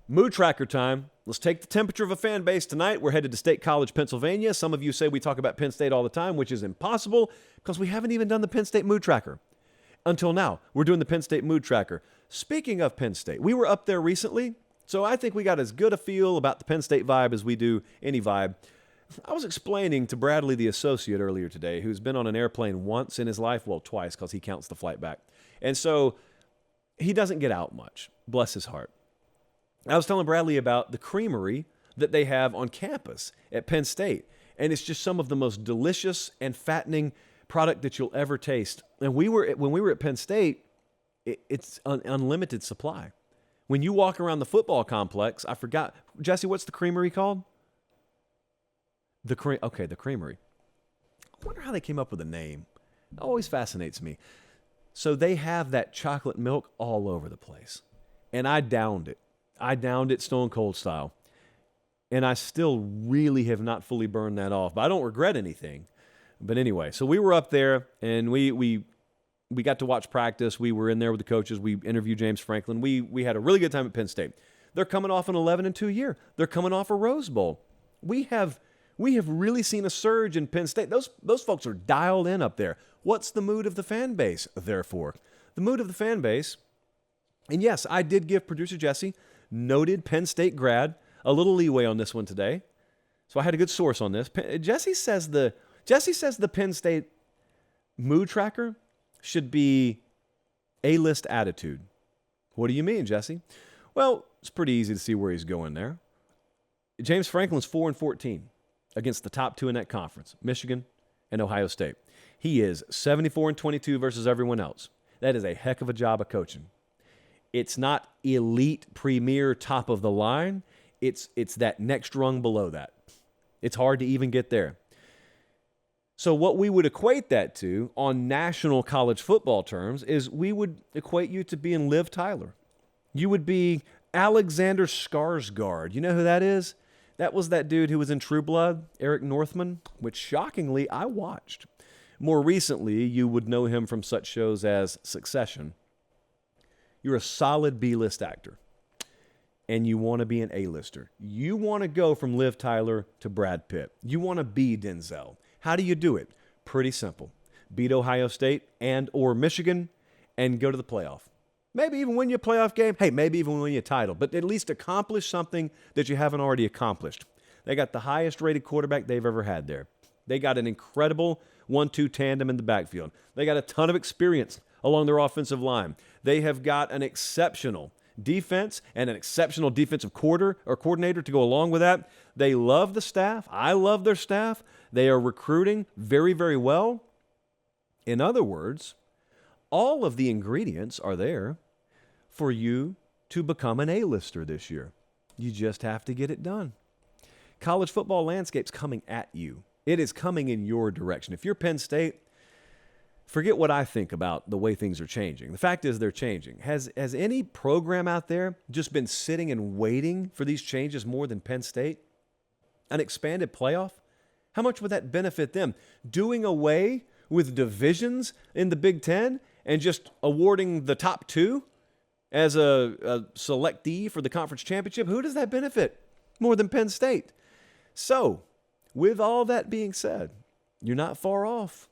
Mood tracker time. Let's take the temperature of a fan base tonight. We're headed to State College, Pennsylvania. Some of you say we talk about Penn State all the time, which is impossible because we haven't even done the Penn State mood tracker. Until now, we're doing the Penn State mood tracker. Speaking of Penn State, we were up there recently, so I think we got as good a feel about the Penn State vibe as we do any vibe. I was explaining to Bradley, the associate, earlier today, who's been on an airplane once in his life, well, twice because he counts the flight back. And so he doesn't get out much, bless his heart. I was telling Bradley about the creamery that they have on campus at Penn State, and it's just some of the most delicious and fattening product that you'll ever taste. And when we were at Penn State, it's an unlimited supply. When you walk around the football complex, I forgot, Jesse, what's the creamery called? The creamery. I wonder how they came up with a name. It always fascinates me. So they have that chocolate milk all over the place, and I downed it. I downed it stone cold style. And I still really have not fully burned that off. But I don't regret anything. But anyway, so we were up there and we got to watch practice. We were in there with the coaches. We interviewed James Franklin. We had a really good time at Penn State. They're coming off an 11-2 year. They're coming off a Rose Bowl. We have really seen a surge in Penn State. Those folks are dialed in up there. What's the mood of the fan base, therefore? The mood of the fan base, and yes, I did give producer Jesse, noted Penn State grad, a little leeway on this one today. So I had a good source on this. Jesse says the Penn State mood tracker should be A-list attitude. What do you mean, Jesse? Well, it's pretty easy to see where he's going there. James Franklin's 4-14 against the top two in that conference, Michigan and Ohio State. He is 74-22 versus everyone else. That is a heck of a job of coaching. It's not elite, premier, top of the line. It's that next rung below that. It's hard to even get there. So what we would equate that to on national college football terms is we would equate you to being Liv Tyler. You would be Alexander Skarsgård. You know who that is? That was that dude who was in True Blood, Eric Northman, which shockingly I watched. More recently, you would know him from such shows as Succession. You're a solid B-list actor, and you want to be an A-lister. You want to go from Liv Tyler to Brad Pitt. You want to be Denzel. How do you do it? Pretty simple. Beat Ohio State and or Michigan and go to the playoff. Maybe even win your playoff game. Hey, maybe even win your title, but at least accomplish something that you haven't already accomplished. They got the highest rated quarterback they've ever had there. They got an incredible 1-2 tandem in the backfield. They got a ton of experience along their offensive line. They have got an exceptional defense and an exceptional defensive coordinator to go along with that. They love the staff. I love their staff. They are recruiting very, very well. In other words, all of the ingredients are there for you to become an A-lister this year. You just have to get it done. College football landscape's coming at you. It is coming in your direction. If you're Penn State, forget what I think about the way things are changing. The fact is they're changing. Has any program out there just been sitting and waiting for these changes more than Penn State? An expanded playoff? How much would that benefit them? Doing away with divisions in the Big Ten and just awarding the top two as a selectee for the conference championship? Who does that benefit more than Penn State? So, with all that being said, you're not far off.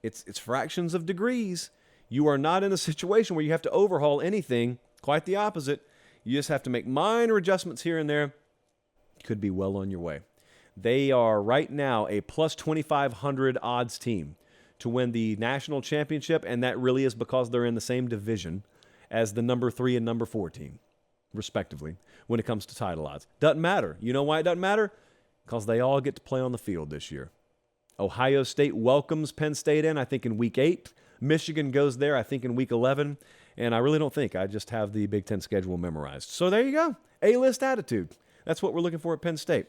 It's fractions of degrees. You are not in a situation where you have to overhaul anything. Quite the opposite. You just have to make minor adjustments here and there. Could be well on your way. They are right now a plus 2,500 odds team to win the national championship, and that really is because they're in the same division as the number 3 and number 4 team, respectively, when it comes to title odds. Doesn't matter. You know why it doesn't matter? Because they all get to play on the field this year. Ohio State welcomes Penn State in, I think, in Week 8. Michigan goes there, I think, in Week 11. And I really don't think. I just have the Big Ten schedule memorized. So there you go. A-list attitude. That's what we're looking for at Penn State.